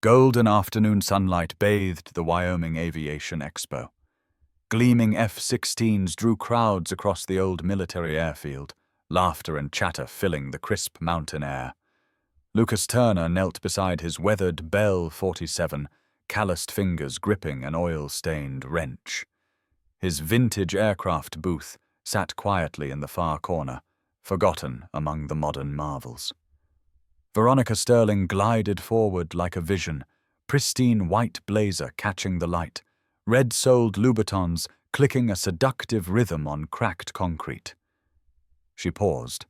Golden afternoon sunlight bathed the Wyoming Aviation Expo. Gleaming F-16s drew crowds across the old military airfield, laughter and chatter filling the crisp mountain air. Lucas Turner knelt beside his weathered Bell 47, calloused fingers gripping an oil-stained wrench. His vintage aircraft booth sat quietly in the far corner, forgotten among the modern marvels. Veronica Sterling glided forward like a vision, pristine white blazer catching the light, red-soled Louboutins clicking a seductive rhythm on cracked concrete. She paused.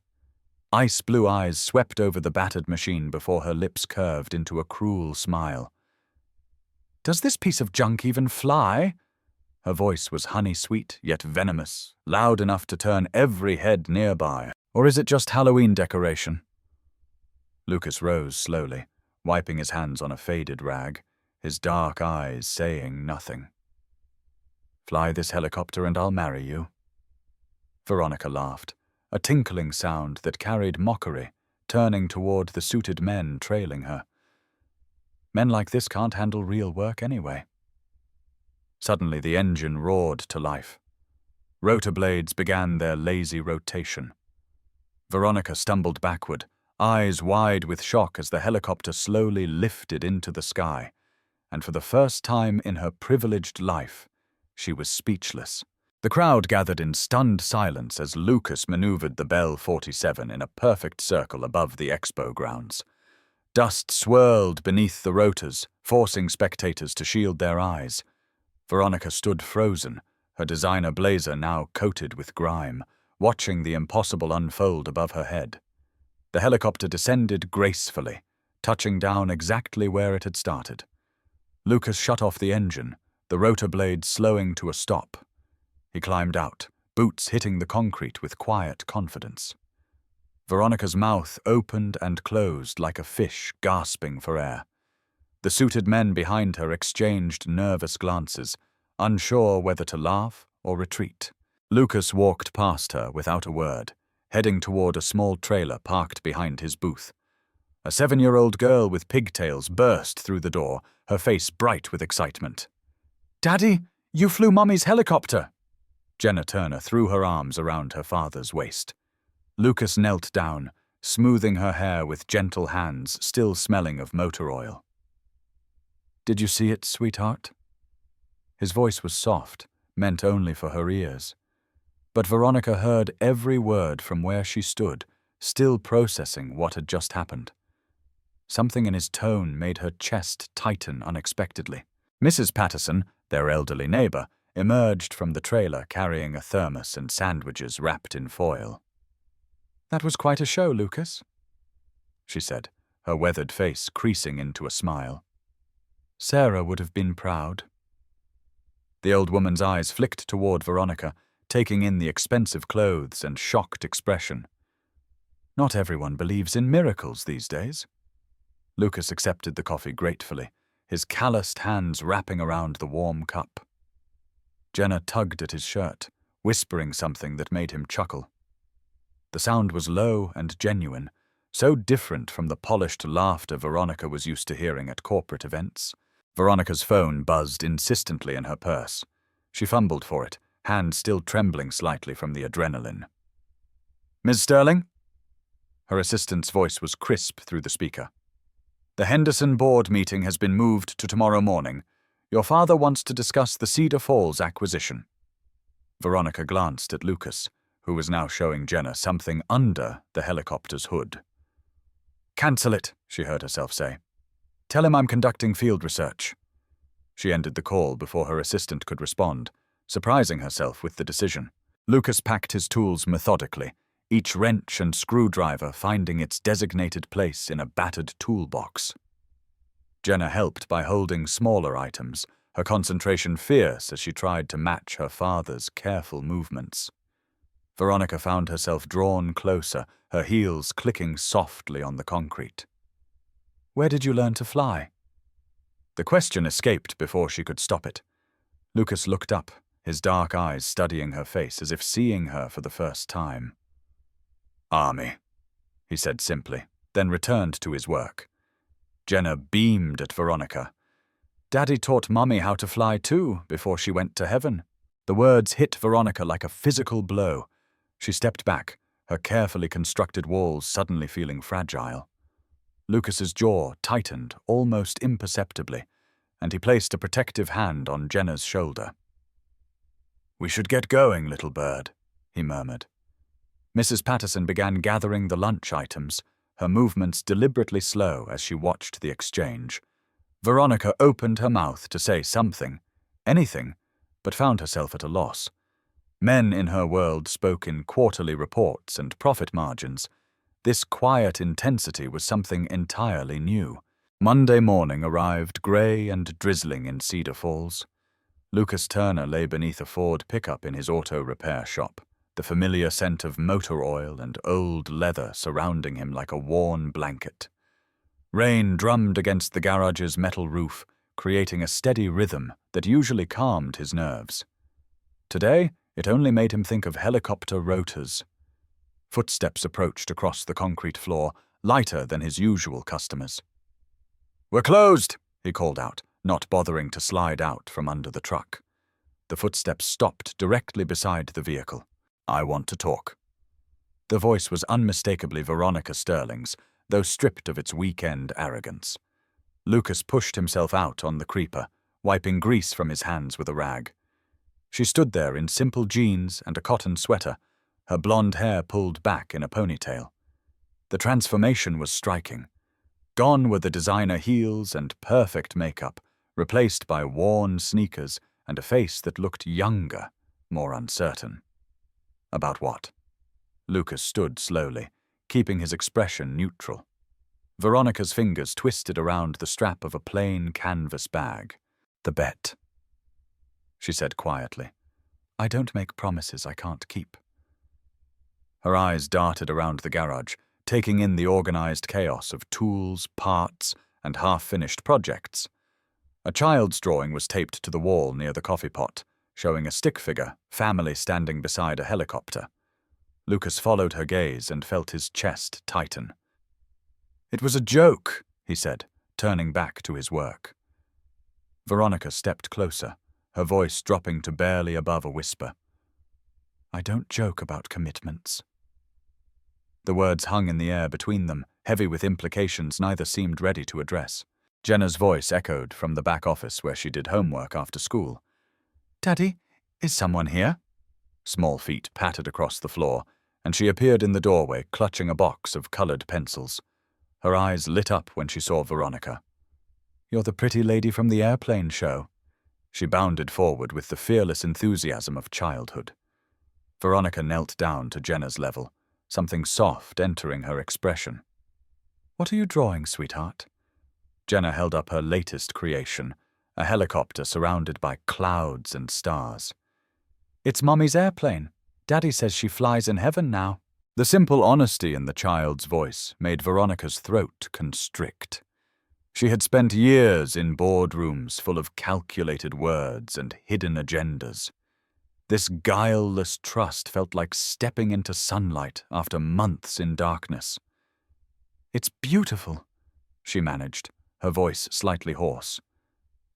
Ice-blue eyes swept over the battered machine before her lips curved into a cruel smile. "Does this piece of junk even fly?" Her voice was honey-sweet, yet venomous, loud enough to turn every head nearby. "Or is it just Halloween decoration?" Lucas rose slowly, wiping his hands on a faded rag, his dark eyes saying nothing. "Fly this helicopter and I'll marry you." Veronica laughed, a tinkling sound that carried mockery, turning toward the suited men trailing her. Men like this can't handle real work anyway. Suddenly the engine roared to life. Rotor blades began their lazy rotation. Veronica stumbled backward, eyes wide with shock as the helicopter slowly lifted into the sky, and for the first time in her privileged life, she was speechless. The crowd gathered in stunned silence as Lucas maneuvered the Bell 47 in a perfect circle above the expo grounds. Dust swirled beneath the rotors, forcing spectators to shield their eyes. Veronica stood frozen, her designer blazer now coated with grime, watching the impossible unfold above her head. The helicopter descended gracefully, touching down exactly where it had started. Lucas shut off the engine, the rotor blades slowing to a stop. He climbed out, boots hitting the concrete with quiet confidence. Veronica's mouth opened and closed like a fish gasping for air. The suited men behind her exchanged nervous glances, unsure whether to laugh or retreat. Lucas walked past her without a word, heading toward a small trailer parked behind his booth. A 7-year-old girl with pigtails burst through the door, her face bright with excitement. "Daddy, you flew Mummy's helicopter!" Jenna Turner threw her arms around her father's waist. Lucas knelt down, smoothing her hair with gentle hands still smelling of motor oil. "Did you see it, sweetheart?" His voice was soft, meant only for her ears. But Veronica heard every word from where she stood, still processing what had just happened. Something in his tone made her chest tighten unexpectedly. Mrs. Patterson, their elderly neighbor, emerged from the trailer carrying a thermos and sandwiches wrapped in foil. "That was quite a show, Lucas," she said, her weathered face creasing into a smile. "Sarah would have been proud." The old woman's eyes flicked toward Veronica, taking in the expensive clothes and shocked expression. "Not everyone believes in miracles these days." Lucas accepted the coffee gratefully, his calloused hands wrapping around the warm cup. Jenna tugged at his shirt, whispering something that made him chuckle. The sound was low and genuine, so different from the polished laughter Veronica was used to hearing at corporate events. Veronica's phone buzzed insistently in her purse. She fumbled for it, hand still trembling slightly from the adrenaline. "Ms. Sterling?" Her assistant's voice was crisp through the speaker. "The Henderson board meeting has been moved to tomorrow morning. Your father wants to discuss the Cedar Falls acquisition." Veronica glanced at Lucas, who was now showing Jenna something under the helicopter's hood. "Cancel it," she heard herself say. "Tell him I'm conducting field research." She ended the call before her assistant could respond, surprising herself with the decision. Lucas packed his tools methodically, each wrench and screwdriver finding its designated place in a battered toolbox. Jenna helped by holding smaller items, her concentration fierce as she tried to match her father's careful movements. Veronica found herself drawn closer, her heels clicking softly on the concrete. "Where did you learn to fly?" The question escaped before she could stop it. Lucas looked up, his dark eyes studying her face as if seeing her for the first time. "Army," he said simply, then returned to his work. Jenna beamed at Veronica. "Daddy taught Mummy how to fly too before she went to heaven." The words hit Veronica like a physical blow. She stepped back, her carefully constructed walls suddenly feeling fragile. Lucas's jaw tightened almost imperceptibly, and he placed a protective hand on Jenna's shoulder. "We should get going, little bird," he murmured. Mrs. Patterson began gathering the lunch items, her movements deliberately slow as she watched the exchange. Veronica opened her mouth to say something, anything, but found herself at a loss. Men in her world spoke in quarterly reports and profit margins. This quiet intensity was something entirely new. Monday morning arrived grey and drizzling in Cedar Falls. Lucas Turner lay beneath a Ford pickup in his auto repair shop, the familiar scent of motor oil and old leather surrounding him like a worn blanket. Rain drummed against the garage's metal roof, creating a steady rhythm that usually calmed his nerves. Today, it only made him think of helicopter rotors. Footsteps approached across the concrete floor, lighter than his usual customers. "We're closed," he called out, not bothering to slide out from under the truck. The footsteps stopped directly beside the vehicle. "I want to talk." The voice was unmistakably Veronica Sterling's, though stripped of its weekend arrogance. Lucas pushed himself out on the creeper, wiping grease from his hands with a rag. She stood there in simple jeans and a cotton sweater, her blonde hair pulled back in a ponytail. The transformation was striking. Gone were the designer heels and perfect makeup, replaced by worn sneakers and a face that looked younger, more uncertain. About what? Lucas stood slowly, keeping his expression neutral. Veronica's fingers twisted around the strap of a plain canvas bag. "The bet," she said quietly. "I don't make promises I can't keep." Her eyes darted around the garage, taking in the organized chaos of tools, parts, and half-finished projects. A child's drawing was taped to the wall near the coffee pot, showing a stick figure, family standing beside a helicopter. Lucas followed her gaze and felt his chest tighten. "It was a joke," he said, turning back to his work. Veronica stepped closer, her voice dropping to barely above a whisper. "I don't joke about commitments." The words hung in the air between them, heavy with implications neither seemed ready to address. Jenna's voice echoed from the back office where she did homework after school. "Daddy, is someone here?" Small feet pattered across the floor, and she appeared in the doorway clutching a box of colored pencils. Her eyes lit up when she saw Veronica. "You're the pretty lady from the airplane show." She bounded forward with the fearless enthusiasm of childhood. Veronica knelt down to Jenna's level, something soft entering her expression. "What are you drawing, sweetheart?" Jenna held up her latest creation, a helicopter surrounded by clouds and stars. "It's Mummy's airplane. Daddy says she flies in heaven now." The simple honesty in the child's voice made Veronica's throat constrict. She had spent years in boardrooms full of calculated words and hidden agendas. This guileless trust felt like stepping into sunlight after months in darkness. "It's beautiful," she managed, her voice slightly hoarse.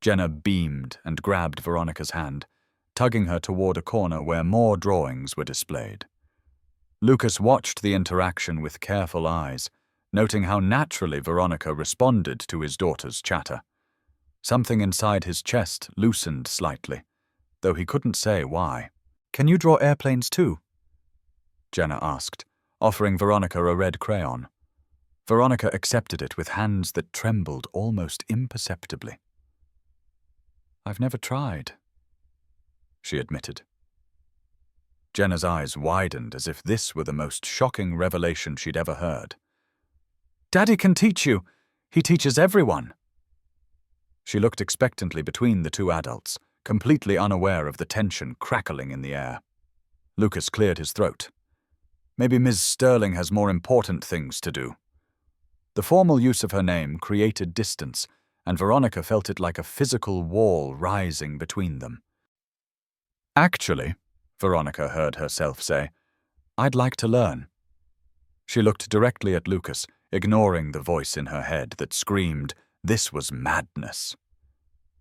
Jenna beamed and grabbed Veronica's hand, tugging her toward a corner where more drawings were displayed. Lucas watched the interaction with careful eyes, noting how naturally Veronica responded to his daughter's chatter. Something inside his chest loosened slightly, though he couldn't say why. "Can you draw airplanes too?" Jenna asked, offering Veronica a red crayon. Veronica accepted it with hands that trembled almost imperceptibly. "I've never tried," she admitted. Jenna's eyes widened as if this were the most shocking revelation she'd ever heard. "Daddy can teach you. He teaches everyone." She looked expectantly between the two adults, completely unaware of the tension crackling in the air. Lucas cleared his throat. "Maybe Ms. Sterling has more important things to do." The formal use of her name created distance, and Veronica felt it like a physical wall rising between them. "Actually," Veronica heard herself say, "I'd like to learn." She looked directly at Lucas, ignoring the voice in her head that screamed, This was madness.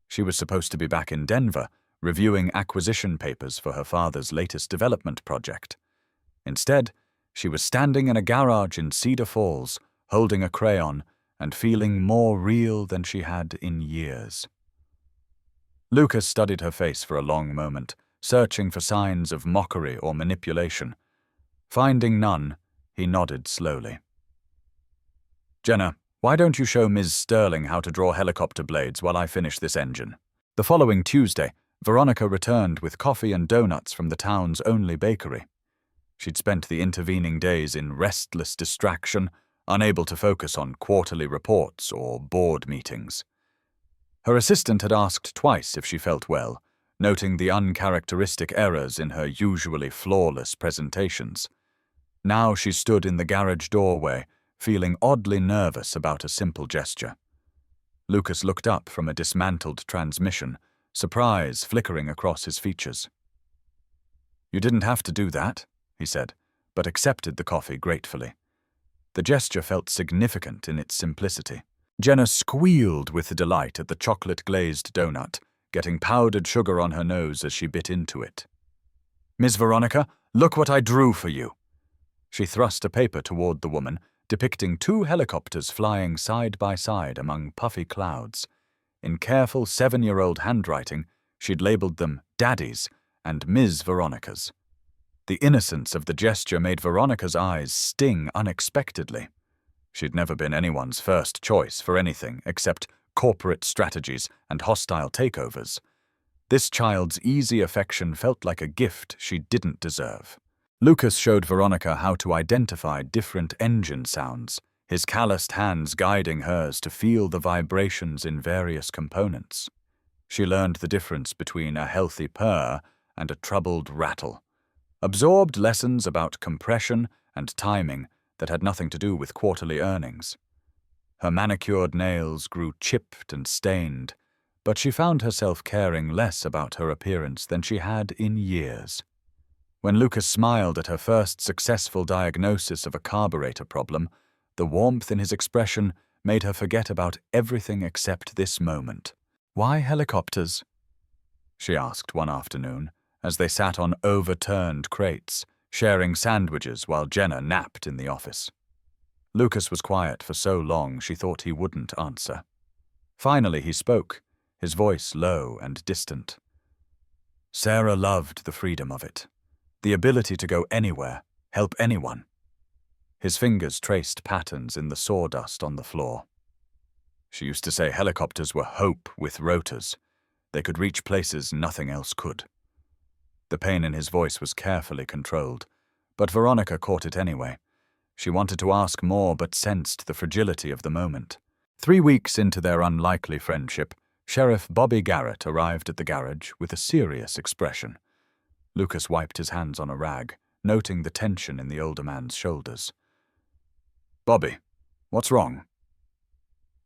She was supposed to be back in Denver, reviewing acquisition papers for her father's latest development project. Instead, she was standing in a garage in Cedar Falls, holding a crayon and feeling more real than she had in years. Lucas studied her face for a long moment, searching for signs of mockery or manipulation. Finding none, he nodded slowly. "Jenna, why don't you show Ms. Sterling how to draw helicopter blades while I finish this engine?" The following Tuesday, Veronica returned with coffee and donuts from the town's only bakery. She'd spent the intervening days in restless distraction, unable to focus on quarterly reports or board meetings. Her assistant had asked twice if she felt well, noting the uncharacteristic errors in her usually flawless presentations. Now she stood in the garage doorway, feeling oddly nervous about a simple gesture. Lucas looked up from a dismantled transmission, surprise flickering across his features. "You didn't have to do that," he said, but accepted the coffee gratefully. The gesture felt significant in its simplicity. Jenna squealed with delight at the chocolate-glazed donut, getting powdered sugar on her nose as she bit into it. "Miss Veronica, look what I drew for you." She thrust a paper toward the woman, depicting two helicopters flying side by side among puffy clouds. In careful 7-year-old handwriting, she'd labeled them Daddy's and Ms. Veronica's. The innocence of the gesture made Veronica's eyes sting unexpectedly. She'd never been anyone's first choice for anything except corporate strategies and hostile takeovers. This child's easy affection felt like a gift she didn't deserve. Lucas showed Veronica how to identify different engine sounds, his calloused hands guiding hers to feel the vibrations in various components. She learned the difference between a healthy purr and a troubled rattle, absorbed lessons about compression and timing that had nothing to do with quarterly earnings. Her manicured nails grew chipped and stained, but she found herself caring less about her appearance than she had in years. When Lucas smiled at her first successful diagnosis of a carburetor problem, the warmth in his expression made her forget about everything except this moment. "Why helicopters?" she asked one afternoon, as they sat on overturned crates, sharing sandwiches while Jenna napped in the office. Lucas was quiet for so long she thought he wouldn't answer. Finally he spoke, his voice low and distant. Sarah loved the freedom of it. The ability to go anywhere, help anyone. His fingers traced patterns in the sawdust on the floor. She used to say helicopters were hope with rotors. They could reach places nothing else could. The pain in his voice was carefully controlled, but Veronica caught it anyway. She wanted to ask more but sensed the fragility of the moment. 3 weeks into their unlikely friendship, Sheriff Bobby Garrett arrived at the garage with a serious expression. Lucas wiped his hands on a rag, noting the tension in the older man's shoulders. "Bobby, what's wrong?"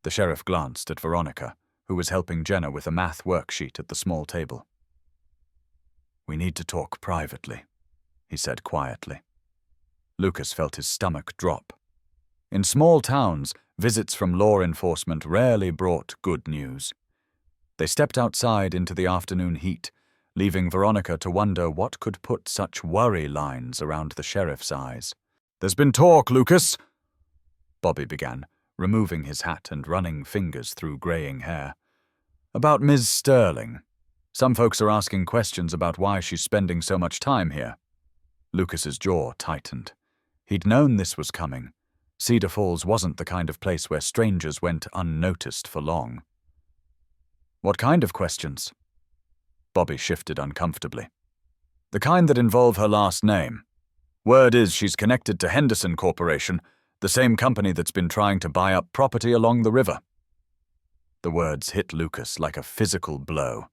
The sheriff glanced at Veronica, who was helping Jenna with a math worksheet at the small table. "We need to talk privately," he said quietly. Lucas felt his stomach drop. In small towns, visits from law enforcement rarely brought good news. They stepped outside into the afternoon heat, leaving Veronica to wonder what could put such worry lines around the sheriff's eyes. "There's been talk, Lucas," Bobby began, removing his hat and running fingers through graying hair. "About Ms. Sterling. Some folks are asking questions about why she's spending so much time here." Lucas's jaw tightened. He'd known this was coming. Cedar Falls wasn't the kind of place where strangers went unnoticed for long. "What kind of questions?" Bobby shifted uncomfortably. "The kind that involve her last name. Word is she's connected to Henderson Corporation, the same company that's been trying to buy up property along the river." The words hit Lucas like a physical blow.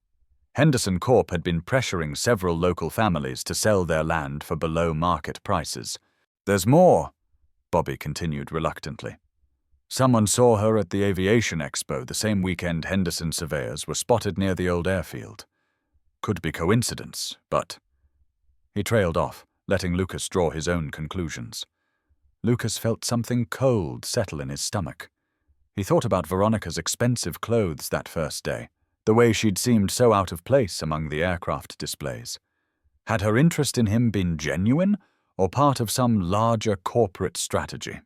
Henderson Corp had been pressuring several local families to sell their land for below-market prices. "There's more," Bobby continued reluctantly. "Someone saw her at the Aviation Expo the same weekend Henderson surveyors were spotted near the old airfield. Could be coincidence, but—" He trailed off, letting Lucas draw his own conclusions. Lucas felt something cold settle in his stomach. He thought about Veronica's expensive clothes that first day, the way she'd seemed so out of place among the aircraft displays. Had her interest in him been genuine, or part of some larger corporate strategy?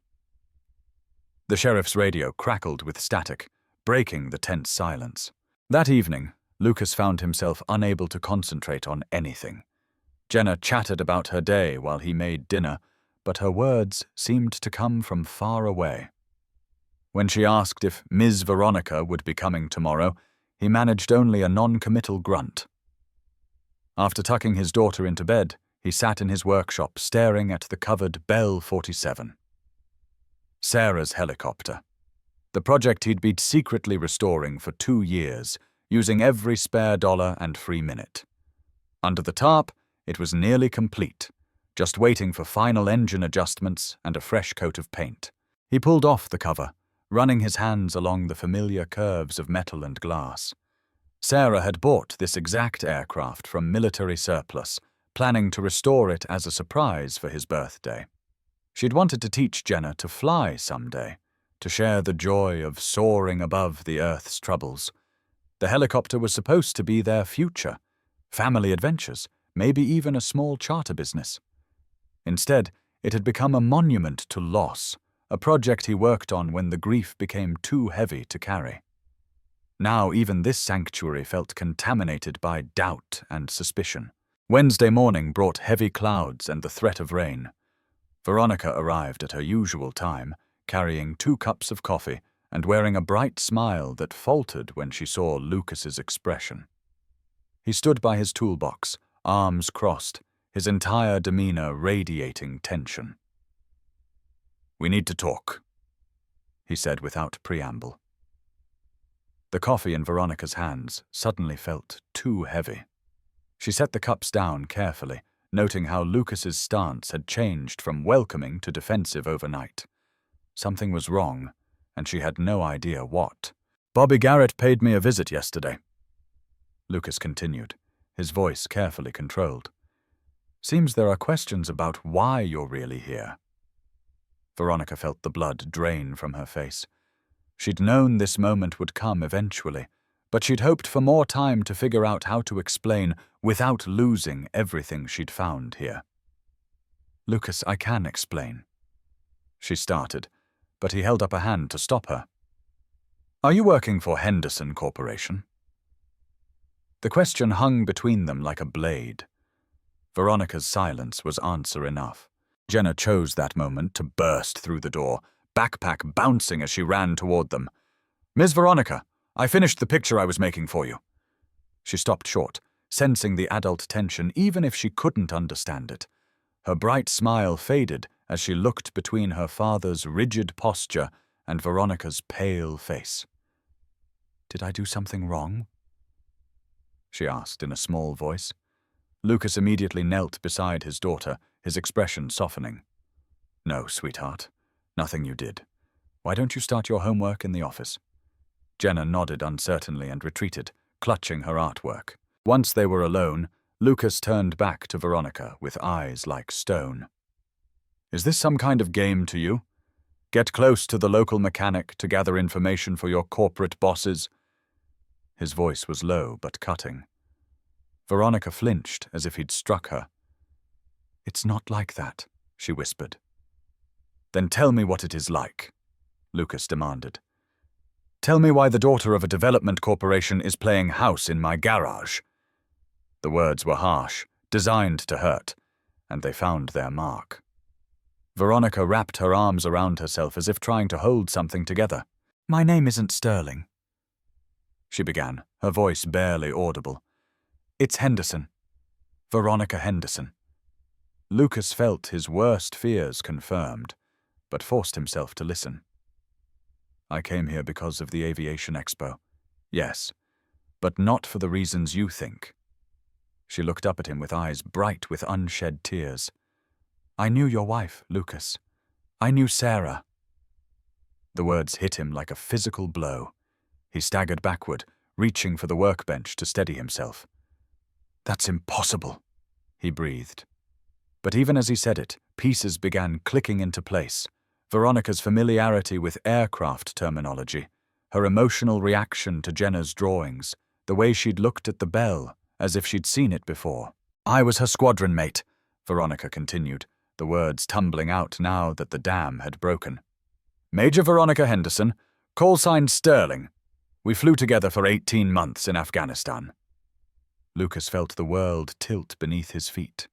The sheriff's radio crackled with static, breaking the tense silence. That evening, Lucas found himself unable to concentrate on anything. Jenna chattered about her day while he made dinner, but her words seemed to come from far away. When she asked if Ms. Veronica would be coming tomorrow, he managed only a non-committal grunt. After tucking his daughter into bed, he sat in his workshop staring at the covered Bell 47. Sarah's helicopter. The project he'd been secretly restoring for 2 years, using every spare dollar and free minute. Under the tarp, it was nearly complete, just waiting for final engine adjustments and a fresh coat of paint. He pulled off the cover, running his hands along the familiar curves of metal and glass. Sarah had bought this exact aircraft from military surplus, planning to restore it as a surprise for his birthday. She'd wanted to teach Jenna to fly someday, to share the joy of soaring above the Earth's troubles. The helicopter was supposed to be their future, family adventures, maybe even a small charter business. Instead, it had become a monument to loss, a project he worked on when the grief became too heavy to carry. Now even this sanctuary felt contaminated by doubt and suspicion. Wednesday morning brought heavy clouds and the threat of rain. Veronica arrived at her usual time, carrying 2 cups of coffee and wearing a bright smile that faltered when she saw Lucas's expression. He stood by his toolbox, arms crossed, his entire demeanor radiating tension. "We need to talk," he said without preamble. The coffee in Veronica's hands suddenly felt too heavy. She set the cups down carefully, noting how Lucas's stance had changed from welcoming to defensive overnight. Something was wrong, and she had no idea what. "Bobby Garrett paid me a visit yesterday," Lucas continued, his voice carefully controlled. "Seems there are questions about why you're really here." Veronica felt the blood drain from her face. She'd known this moment would come eventually, but she'd hoped for more time to figure out how to explain without losing everything she'd found here. "Lucas, I can explain," she started, but he held up a hand to stop her. "Are you working for Henderson Corporation?" The question hung between them like a blade. Veronica's silence was answer enough. Jenna chose that moment to burst through the door, backpack bouncing as she ran toward them. "Ms. Veronica, I finished the picture I was making for you." She stopped short, sensing the adult tension even if she couldn't understand it. Her bright smile faded as she looked between her father's rigid posture and Veronica's pale face. "Did I do something wrong?" she asked in a small voice. Lucas immediately knelt beside his daughter, his expression softening. "No, sweetheart, nothing you did. Why don't you start your homework in the office?" Jenna nodded uncertainly and retreated, clutching her artwork. Once they were alone, Lucas turned back to Veronica with eyes like stone. "Is this some kind of game to you? Get close to the local mechanic to gather information for your corporate bosses?" His voice was low but cutting. Veronica flinched as if he'd struck her. "It's not like that," she whispered. "Then tell me what it is like," Lucas demanded. "Tell me why the daughter of a development corporation is playing house in my garage." The words were harsh, designed to hurt, and they found their mark. Veronica wrapped her arms around herself as if trying to hold something together. "My name isn't Sterling," she began, her voice barely audible. "It's Henderson. Veronica Henderson." Lucas felt his worst fears confirmed, but forced himself to listen. "I came here because of the Aviation Expo. Yes, but not for the reasons you think." She looked up at him with eyes bright with unshed tears. "I knew your wife, Lucas. I knew Sarah." The words hit him like a physical blow. He staggered backward, reaching for the workbench to steady himself. "That's impossible," he breathed. But even as he said it, pieces began clicking into place. Veronica's familiarity with aircraft terminology, her emotional reaction to Jenna's drawings, the way she'd looked at the bell, as if she'd seen it before. "I was her squadron mate," Veronica continued, the words tumbling out now that the dam had broken. "Major Veronica Henderson, call sign Sterling. We flew together for 18 months in Afghanistan." Lucas felt the world tilt beneath his feet.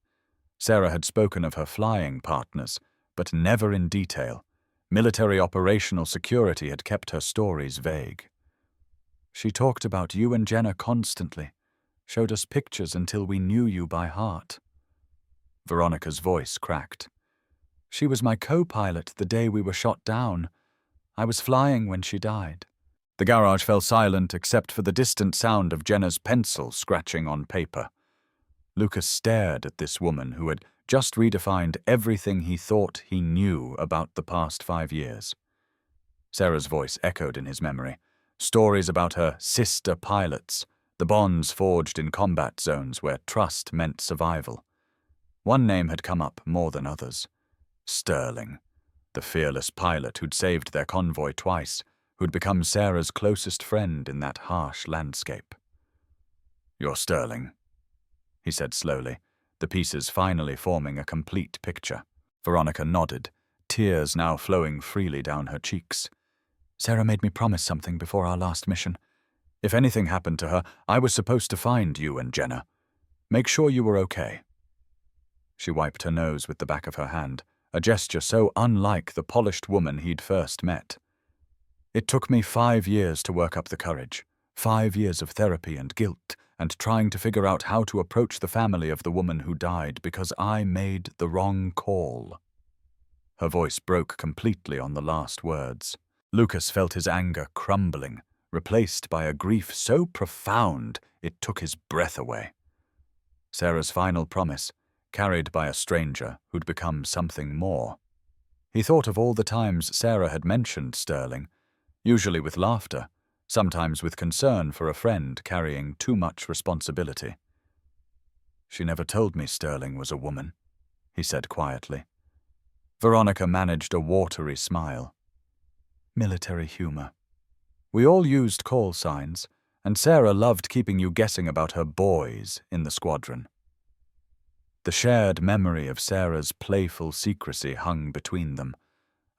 Sarah had spoken of her flying partners, but never in detail. Military operational security had kept her stories vague. "She talked about you and Jenna constantly, showed us pictures until we knew you by heart." Veronica's voice cracked. "She was my co-pilot the day we were shot down. I was flying when she died." The garage fell silent except for the distant sound of Jenna's pencil scratching on paper. Lucas stared at this woman who had just redefined everything he thought he knew about the past 5 years. Sarah's voice echoed in his memory. Stories about her sister pilots, the bonds forged in combat zones where trust meant survival. One name had come up more than others. Sterling, the fearless pilot who'd saved their convoy twice, who'd become Sarah's closest friend in that harsh landscape. "You're Sterling," he said slowly, the pieces finally forming a complete picture. Veronica nodded, tears now flowing freely down her cheeks. "Sarah made me promise something before our last mission. If anything happened to her, I was supposed to find you and Jenna. Make sure you were okay." She wiped her nose with the back of her hand, a gesture so unlike the polished woman he'd first met. "It took me 5 years to work up the courage, 5 years of therapy and guilt, and trying to figure out how to approach the family of the woman who died because I made the wrong call." Her voice broke completely on the last words. Lucas felt his anger crumbling, replaced by a grief so profound it took his breath away. Sarah's final promise, carried by a stranger who'd become something more. He thought of all the times Sarah had mentioned Sterling, usually with laughter, sometimes with concern for a friend carrying too much responsibility. "She never told me Sterling was a woman," he said quietly. Veronica managed a watery smile. "Military humor. We all used call signs, and Sarah loved keeping you guessing about her boys in the squadron." The shared memory of Sarah's playful secrecy hung between them,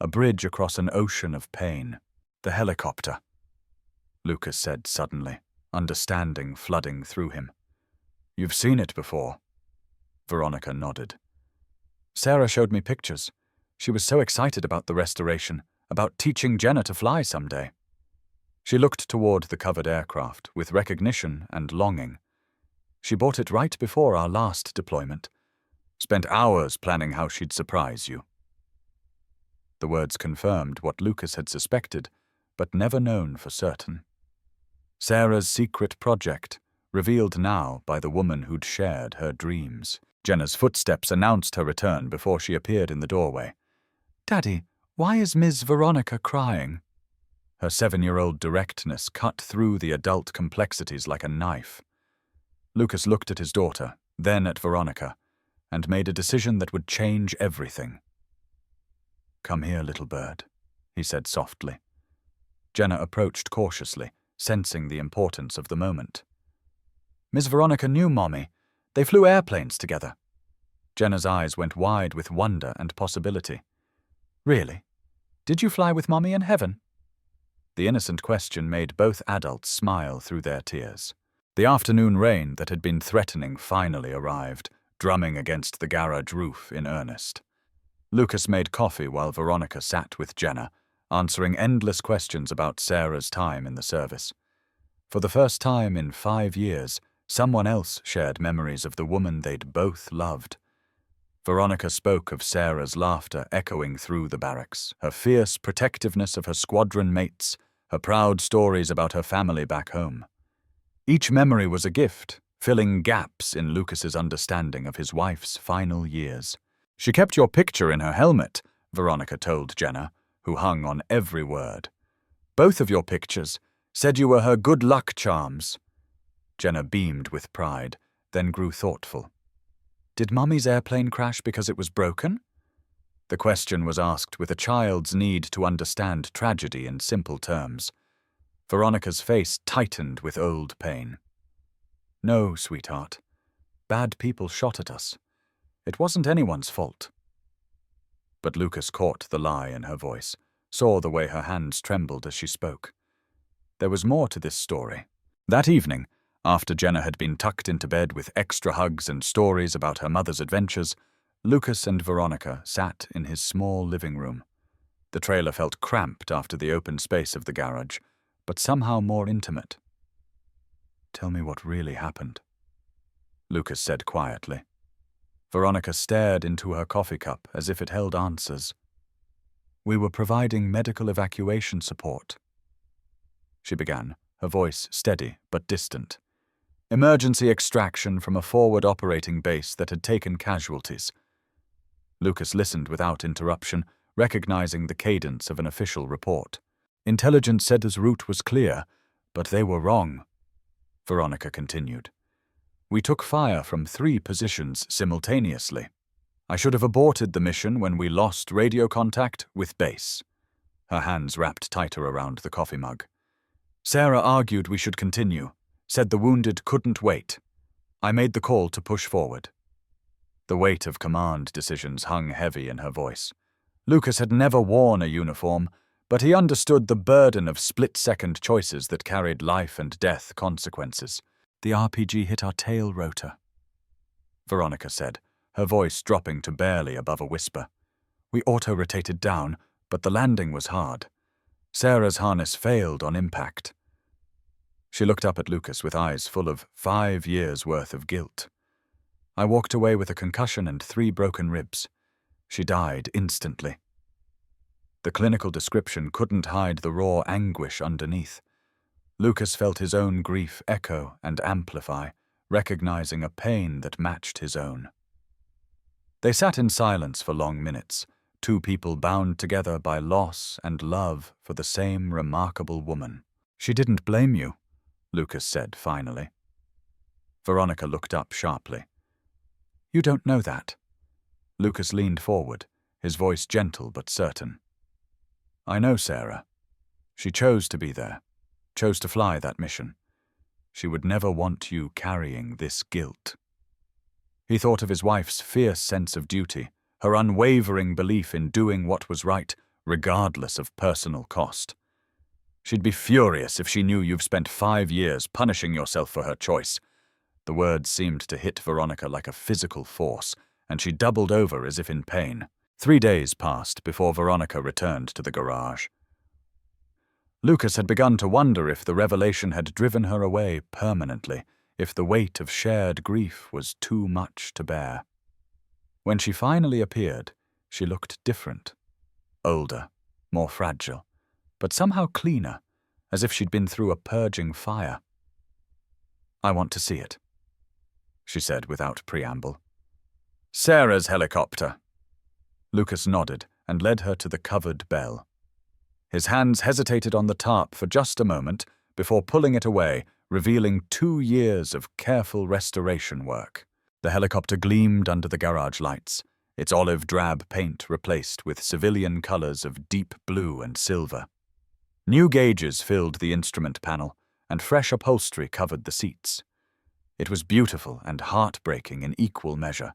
a bridge across an ocean of pain. "The helicopter," Lucas said suddenly, understanding flooding through him. "You've seen it before." Veronica nodded. "Sarah showed me pictures. She was so excited about the restoration, about teaching Jenna to fly someday." She looked toward the covered aircraft with recognition and longing. "She bought it right before our last deployment. Spent hours planning how she'd surprise you." The words confirmed what Lucas had suspected, but never known for certain. Sarah's secret project, revealed now by the woman who'd shared her dreams. Jenna's footsteps announced her return before she appeared in the doorway. "Daddy, why is Ms. Veronica crying?" Her 7-year-old directness cut through the adult complexities like a knife. Lucas looked at his daughter, then at Veronica, and made a decision that would change everything. "Come here, little bird," he said softly. Jenna approached cautiously, sensing the importance of the moment. "Miss Veronica knew Mommy. They flew airplanes together." Jenna's eyes went wide with wonder and possibility. "Really? Did you fly with Mommy in heaven?" The innocent question made both adults smile through their tears. The afternoon rain that had been threatening finally arrived, drumming against the garage roof in earnest. Lucas made coffee while Veronica sat with Jenna, answering endless questions about Sarah's time in the service. For the first time in 5 years, someone else shared memories of the woman they'd both loved. Veronica spoke of Sarah's laughter echoing through the barracks, her fierce protectiveness of her squadron mates, her proud stories about her family back home. Each memory was a gift, filling gaps in Lucas's understanding of his wife's final years. "She kept your picture in her helmet," Veronica told Jenna, who hung on every word. "Both of your pictures. Said you were her good luck charms." Jenna beamed with pride, then grew thoughtful. "Did Mommy's airplane crash because it was broken?" The question was asked with a child's need to understand tragedy in simple terms. Veronica's face tightened with old pain. No, sweetheart. Bad people shot at us. It wasn't anyone's fault. But Lucas caught the lie in her voice, saw the way her hands trembled as she spoke. There was more to this story. That evening, after Jenna had been tucked into bed with extra hugs and stories about her mother's adventures, Lucas and Veronica sat in his small living room. The trailer felt cramped after the open space of the garage, but somehow more intimate. "Tell me what really happened," Lucas said quietly. Veronica stared into her coffee cup as if it held answers. "We were providing medical evacuation support," she began, her voice steady but distant. "Emergency extraction from a forward operating base that had taken casualties." Lucas listened without interruption, recognizing the cadence of an official report. "Intelligence said his route was clear, but they were wrong," Veronica continued. "We took fire from 3 positions simultaneously. I should have aborted the mission when we lost radio contact with base." Her hands wrapped tighter around the coffee mug. "Sarah argued we should continue, said the wounded couldn't wait. I made the call to push forward." The weight of command decisions hung heavy in her voice. Lucas had never worn a uniform, but he understood the burden of split-second choices that carried life and death consequences. "The RPG hit our tail rotor," Veronica said, her voice dropping to barely above a whisper. "We auto-rotated down, but the landing was hard. Sarah's harness failed on impact." She looked up at Lucas with eyes full of 5 years' worth of guilt. "I walked away with a concussion and 3 broken ribs. She died instantly." The clinical description couldn't hide the raw anguish underneath. Lucas felt his own grief echo and amplify, recognizing a pain that matched his own. They sat in silence for long minutes, 2 people bound together by loss and love for the same remarkable woman. "She didn't blame you," Lucas said finally. Veronica looked up sharply. "You don't know that." Lucas leaned forward, his voice gentle but certain. "I know Sarah. She chose to be there, chose to fly that mission. She would never want you carrying this guilt." He thought of his wife's fierce sense of duty, her unwavering belief in doing what was right, regardless of personal cost. "She'd be furious if she knew you've spent 5 years punishing yourself for her choice." The words seemed to hit Veronica like a physical force, and she doubled over as if in pain. 3 days passed before Veronica returned to the garage. Lucas had begun to wonder if the revelation had driven her away permanently, if the weight of shared grief was too much to bear. When she finally appeared, she looked different. Older, more fragile, but somehow cleaner, as if she'd been through a purging fire. "I want to see it," she said without preamble. "Sarah's helicopter." Lucas nodded and led her to the covered bell. His hands hesitated on the tarp for just a moment before pulling it away, revealing 2 years of careful restoration work. The helicopter gleamed under the garage lights, its olive-drab paint replaced with civilian colors of deep blue and silver. New gauges filled the instrument panel, and fresh upholstery covered the seats. It was beautiful and heartbreaking in equal measure,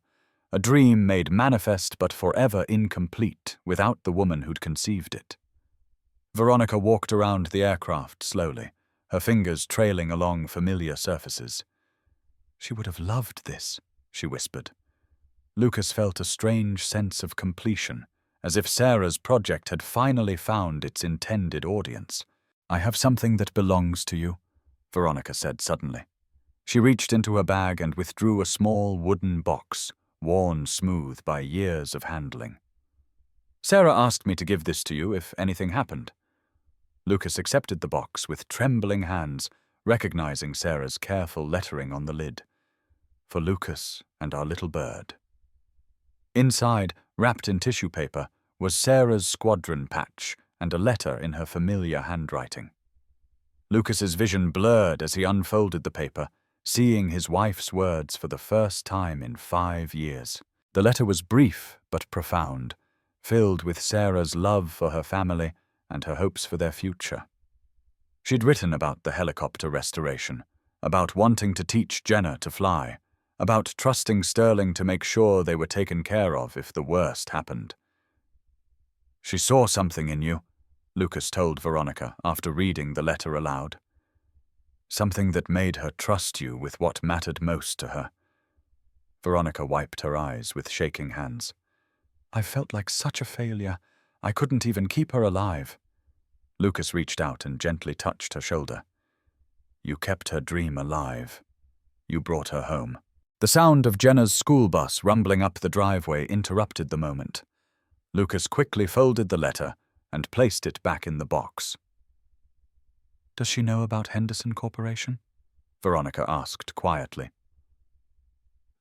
a dream made manifest but forever incomplete without the woman who'd conceived it. Veronica walked around the aircraft slowly, her fingers trailing along familiar surfaces. "She would have loved this," she whispered. Lucas felt a strange sense of completion, as if Sarah's project had finally found its intended audience. "I have something that belongs to you," Veronica said suddenly. She reached into her bag and withdrew a small wooden box, worn smooth by years of handling. "Sarah asked me to give this to you if anything happened." Lucas accepted the box with trembling hands, recognizing Sarah's careful lettering on the lid. "For Lucas and our little bird." Inside, wrapped in tissue paper, was Sarah's squadron patch and a letter in her familiar handwriting. Lucas's vision blurred as he unfolded the paper, seeing his wife's words for the first time in 5 years. The letter was brief but profound, filled with Sarah's love for her family and her hopes for their future. She'd written about the helicopter restoration, about wanting to teach Jenna to fly, about trusting Sterling to make sure they were taken care of if the worst happened. "She saw something in you," Lucas told Veronica after reading the letter aloud. "Something that made her trust you with what mattered most to her." Veronica wiped her eyes with shaking hands. "I felt like such a failure. I couldn't even keep her alive." Lucas reached out and gently touched her shoulder. "You kept her dream alive. You brought her home." The sound of Jenna's school bus rumbling up the driveway interrupted the moment. Lucas quickly folded the letter and placed it back in the box. "Does she know about Henderson Corporation?" Veronica asked quietly.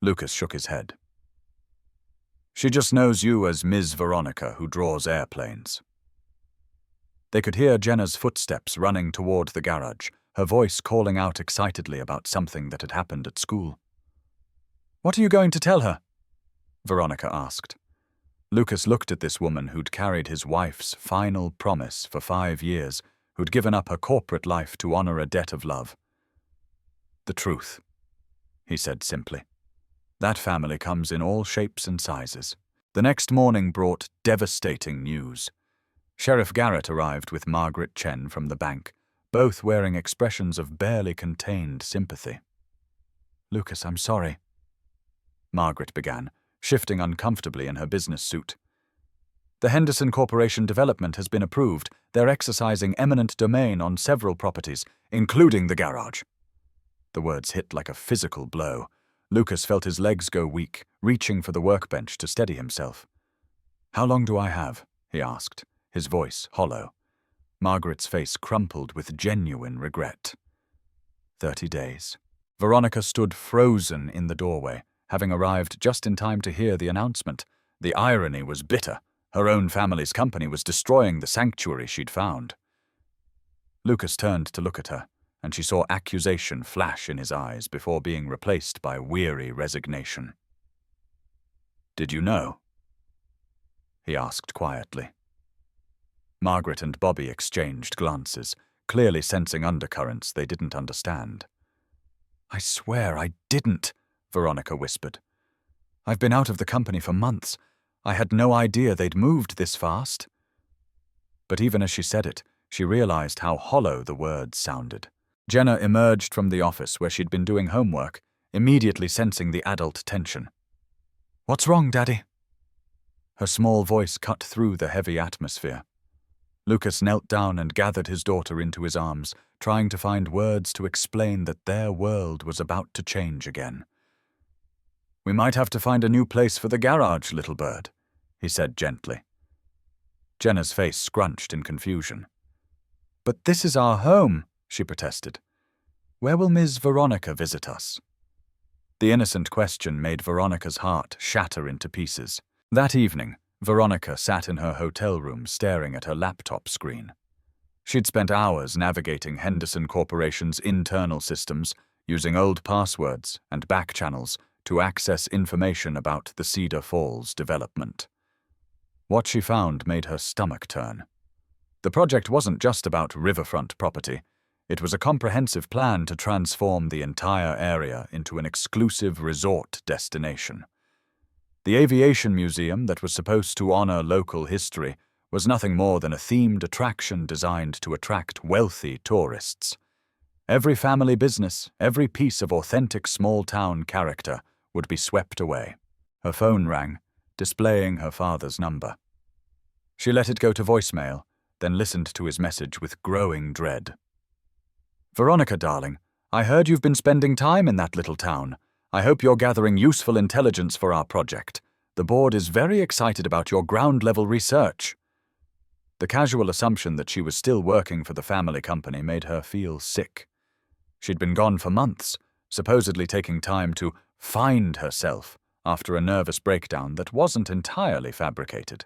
Lucas shook his head. "She just knows you as Ms. Veronica, who draws airplanes." They could hear Jenna's footsteps running toward the garage, her voice calling out excitedly about something that had happened at school. "What are you going to tell her?" Veronica asked. Lucas looked at this woman who'd carried his wife's final promise for 5 years, who'd given up her corporate life to honor a debt of love. "The truth," he said simply. "That family comes in all shapes and sizes." The next morning brought devastating news. Sheriff Garrett arrived with Margaret Chen from the bank, both wearing expressions of barely contained sympathy. "Lucas, I'm sorry," Margaret began, shifting uncomfortably in her business suit. "The Henderson Corporation development has been approved. They're exercising eminent domain on several properties, including the garage." The words hit like a physical blow. Lucas felt his legs go weak, reaching for the workbench to steady himself. "How long do I have?" he asked, his voice hollow. Margaret's face crumpled with genuine regret. 30 days. Veronica stood frozen in the doorway, having arrived just in time to hear the announcement. The irony was bitter. Her own family's company was destroying the sanctuary she'd found. Lucas turned to look at her, and she saw accusation flash in his eyes before being replaced by weary resignation. "Did you know?" he asked quietly. Margaret and Bobby exchanged glances, clearly sensing undercurrents they didn't understand. "I swear I didn't," Veronica whispered. "I've been out of the company for months. I had no idea they'd moved this fast." But even as she said it, she realized how hollow the words sounded. Jenna emerged from the office where she'd been doing homework, immediately sensing the adult tension. "What's wrong, Daddy?" Her small voice cut through the heavy atmosphere. Lucas knelt down and gathered his daughter into his arms, trying to find words to explain that their world was about to change again. "We might have to find a new place for the garage, little bird," he said gently. Jenna's face scrunched in confusion. "But this is our home," she protested. "Where will Ms. Veronica visit us?" The innocent question made Veronica's heart shatter into pieces. That evening, Veronica sat in her hotel room staring at her laptop screen. She'd spent hours navigating Henderson Corporation's internal systems, using old passwords and back channels to access information about the Cedar Falls development. What she found made her stomach turn. The project wasn't just about riverfront property. It was a comprehensive plan to transform the entire area into an exclusive resort destination. The Aviation Museum that was supposed to honor local history was nothing more than a themed attraction designed to attract wealthy tourists. Every family business, every piece of authentic small-town character would be swept away. Her phone rang, displaying her father's number. She let it go to voicemail, then listened to his message with growing dread. "Veronica, darling, I heard you've been spending time in that little town. I hope you're gathering useful intelligence for our project. The board is very excited about your ground-level research." The casual assumption that she was still working for the family company made her feel sick. She'd been gone for months, supposedly taking time to find herself after a nervous breakdown that wasn't entirely fabricated.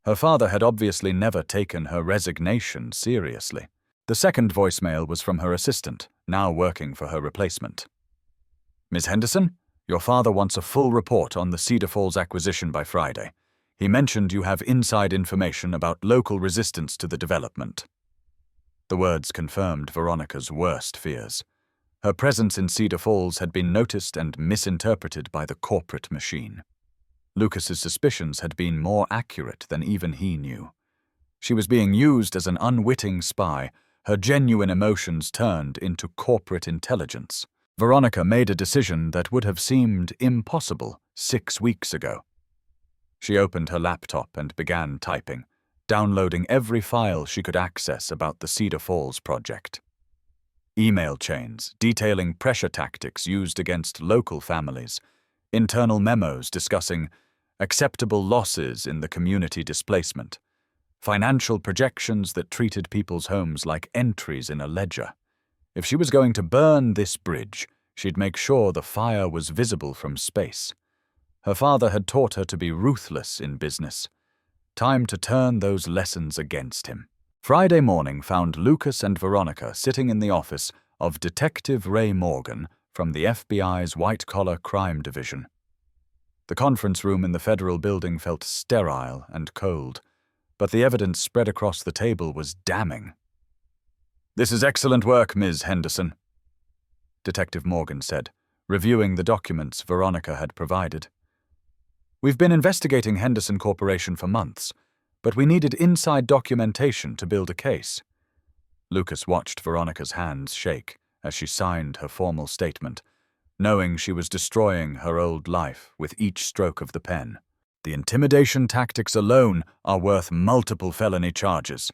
Her father had obviously never taken her resignation seriously. The second voicemail was from her assistant, now working for her replacement. "Ms. Henderson, your father wants a full report on the Cedar Falls acquisition by Friday. He mentioned you have inside information about local resistance to the development. The words confirmed Veronica's worst fears. Her presence in Cedar Falls had been noticed and misinterpreted by the corporate machine. Lucas's suspicions had been more accurate than even he knew. She was being used as an unwitting spy, her genuine emotions turned into corporate intelligence. Veronica made a decision that would have seemed impossible 6 weeks ago. She opened her laptop and began typing, downloading every file she could access about the Cedar Falls project. Email chains detailing pressure tactics used against local families, internal memos discussing acceptable losses in the community displacement, financial projections that treated people's homes like entries in a ledger. If she was going to burn this bridge, she'd make sure the fire was visible from space. Her father had taught her to be ruthless in business. Time to turn those lessons against him. Friday morning found Lucas and Veronica sitting in the office of Detective Ray Morgan from the FBI's White-Collar Crime Division. The conference room in the federal building felt sterile and cold, but the evidence spread across the table was damning. "This is excellent work, Ms. Henderson," Detective Morgan said, reviewing the documents Veronica had provided. "We've been investigating Henderson Corporation for months, but we needed inside documentation to build a case." Lucas watched Veronica's hands shake as she signed her formal statement, knowing she was destroying her old life with each stroke of the pen. "The intimidation tactics alone are worth multiple felony charges,"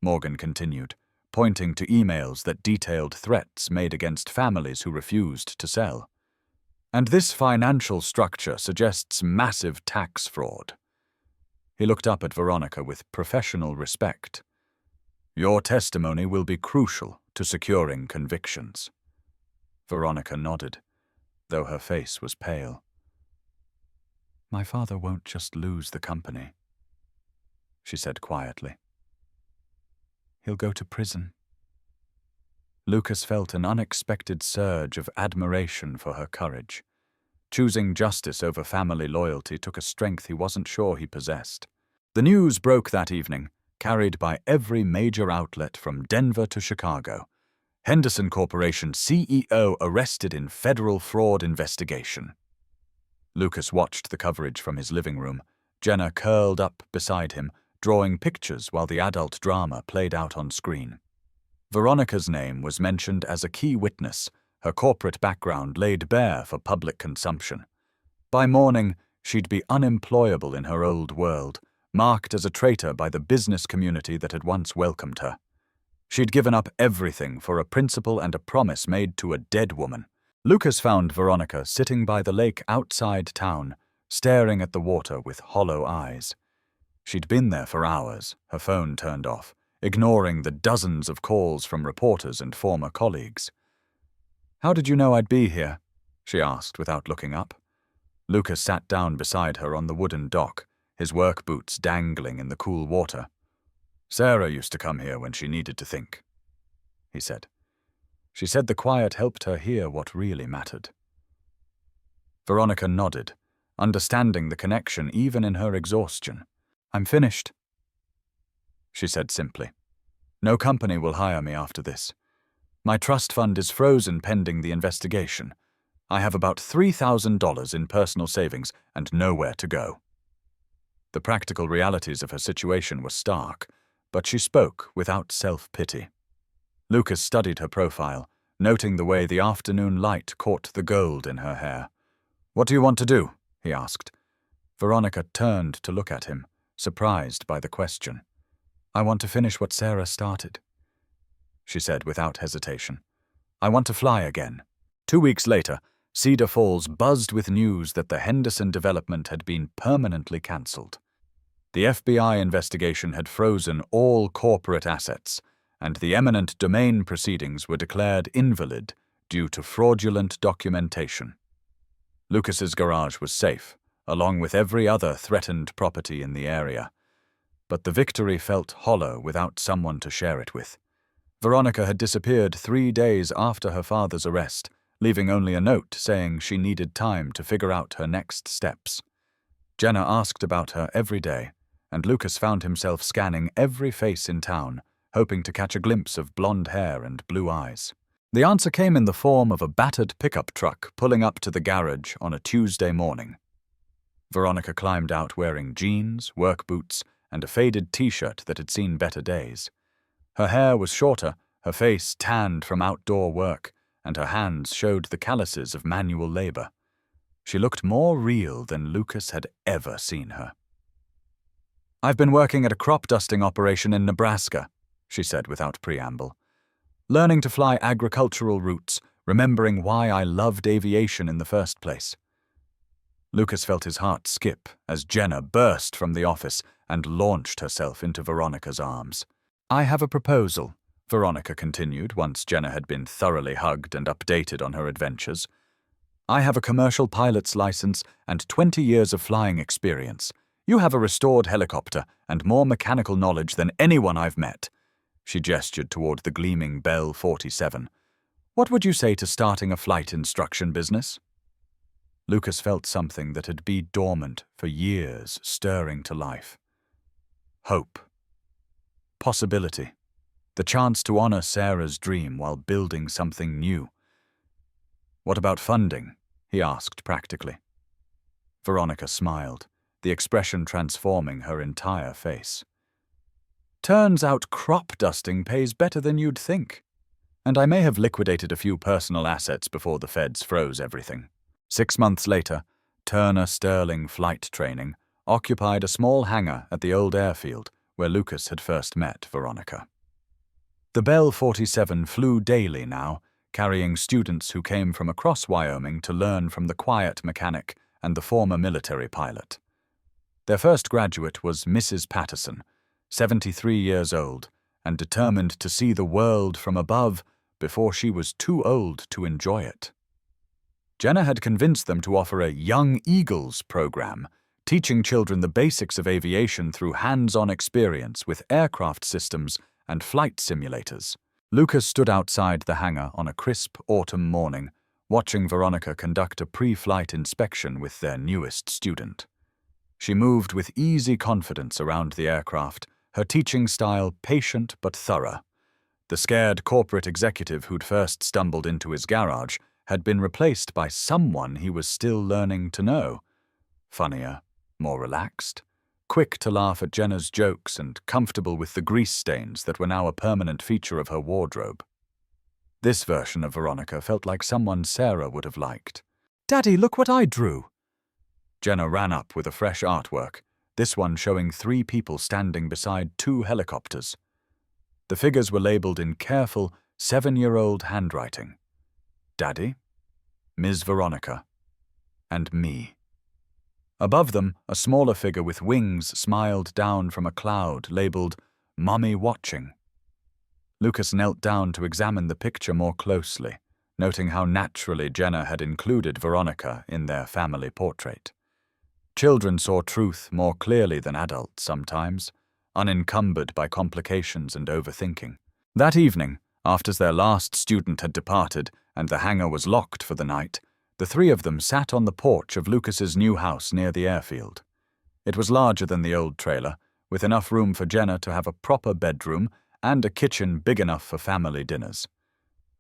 Morgan continued, pointing to emails that detailed threats made against families who refused to sell. "And this financial structure suggests massive tax fraud." He looked up at Veronica with professional respect. "Your testimony will be crucial to securing convictions." Veronica nodded, though her face was pale. "My father won't just lose the company," she said quietly. "He'll go to prison." Lucas felt an unexpected surge of admiration for her courage. Choosing justice over family loyalty took a strength he wasn't sure he possessed. The news broke that evening, carried by every major outlet from Denver to Chicago. Henderson Corporation CEO arrested in federal fraud investigation. Lucas watched the coverage from his living room, Jenna curled up beside him, drawing pictures while the adult drama played out on screen. Veronica's name was mentioned as a key witness, her corporate background laid bare for public consumption. By morning, she'd be unemployable in her old world, marked as a traitor by the business community that had once welcomed her. She'd given up everything for a principle and a promise made to a dead woman. Lucas found Veronica sitting by the lake outside town, staring at the water with hollow eyes. She'd been there for hours, her phone turned off, ignoring the dozens of calls from reporters and former colleagues. "How did you know I'd be here?" she asked without looking up. Lucas sat down beside her on the wooden dock, his work boots dangling in the cool water. "Sarah used to come here when she needed to think," he said. She said the quiet helped her hear what really mattered. Veronica nodded, understanding the connection even in her exhaustion. "I'm finished," she said simply. "No company will hire me after this. My trust fund is frozen pending the investigation. I have about $3,000 in personal savings and nowhere to go." The practical realities of her situation were stark, but she spoke without self-pity. Lucas studied her profile, noting the way the afternoon light caught the gold in her hair. "What do you want to do?" he asked. Veronica turned to look at him, surprised by the question. "I want to finish what Sarah started," she said without hesitation. "I want to fly again." 2 weeks later, Cedar Falls buzzed with news that the Henderson development had been permanently cancelled. The FBI investigation had frozen all corporate assets, and the eminent domain proceedings were declared invalid due to fraudulent documentation. Lucas's garage was safe, along with every other threatened property in the area, but the victory felt hollow without someone to share it with. Veronica had disappeared 3 days after her father's arrest, leaving only a note saying she needed time to figure out her next steps. Jenna asked about her every day, and Lucas found himself scanning every face in town, hoping to catch a glimpse of blonde hair and blue eyes. The answer came in the form of a battered pickup truck pulling up to the garage on a Tuesday morning. Veronica climbed out wearing jeans, work boots, and a faded t-shirt that had seen better days. Her hair was shorter, her face tanned from outdoor work, and her hands showed the calluses of manual labor. She looked more real than Lucas had ever seen her. "I've been working at a crop dusting operation in Nebraska," she said without preamble. "Learning to fly agricultural routes, remembering why I loved aviation in the first place." Lucas felt his heart skip as Jenna burst from the office and launched herself into Veronica's arms. "I have a proposal," Veronica continued once Jenna had been thoroughly hugged and updated on her adventures. "I have a commercial pilot's license and 20 years of flying experience. You have a restored helicopter and more mechanical knowledge than anyone I've met." She gestured toward the gleaming Bell 47. "What would you say to starting a flight instruction business?" Lucas felt something that had been dormant for years stirring to life. Hope. Possibility. The chance to honor Sarah's dream while building something new. "What about funding?" he asked practically. Veronica smiled, the expression transforming her entire face. "Turns out crop dusting pays better than you'd think. And I may have liquidated a few personal assets before the feds froze everything." 6 months later, Turner Sterling Flight Training occupied a small hangar at the old airfield where Lucas had first met Veronica. The Bell 47 flew daily now, carrying students who came from across Wyoming to learn from the quiet mechanic and the former military pilot. Their first graduate was Mrs. Patterson, 73 years old, and determined to see the world from above before she was too old to enjoy it. Jenna had convinced them to offer a Young Eagles program, teaching children the basics of aviation through hands-on experience with aircraft systems and flight simulators. Lucas stood outside the hangar on a crisp autumn morning, watching Veronica conduct a pre-flight inspection with their newest student. She moved with easy confidence around the aircraft, her teaching style patient but thorough. The scared corporate executive who'd first stumbled into his garage had been replaced by someone he was still learning to know. Funnier, more relaxed, quick to laugh at Jenna's jokes and comfortable with the grease stains that were now a permanent feature of her wardrobe. This version of Veronica felt like someone Sarah would have liked. "Daddy, look what I drew!" Jenna ran up with a fresh artwork, this one showing 3 people standing beside 2 helicopters. The figures were labeled in careful 7-year-old handwriting. Daddy, Ms. Veronica, and me. Above them, a smaller figure with wings smiled down from a cloud labeled Mommy Watching. Lucas knelt down to examine the picture more closely, noting how naturally Jenna had included Veronica in their family portrait. Children saw truth more clearly than adults sometimes, unencumbered by complications and overthinking. That evening, after their last student had departed and the hangar was locked for the night, the 3 of them sat on the porch of Lucas's new house near the airfield. It was larger than the old trailer, with enough room for Jenna to have a proper bedroom and a kitchen big enough for family dinners.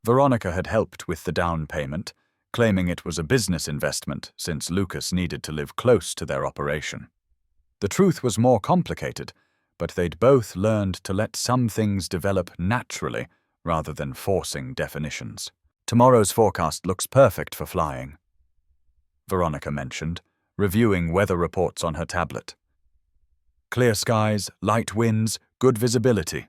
Veronica had helped with the down payment, claiming it was a business investment since Lucas needed to live close to their operation. The truth was more complicated, but they'd both learned to let some things develop naturally rather than forcing definitions. "Tomorrow's forecast looks perfect for flying," Veronica mentioned, reviewing weather reports on her tablet. "Clear skies, light winds, good visibility."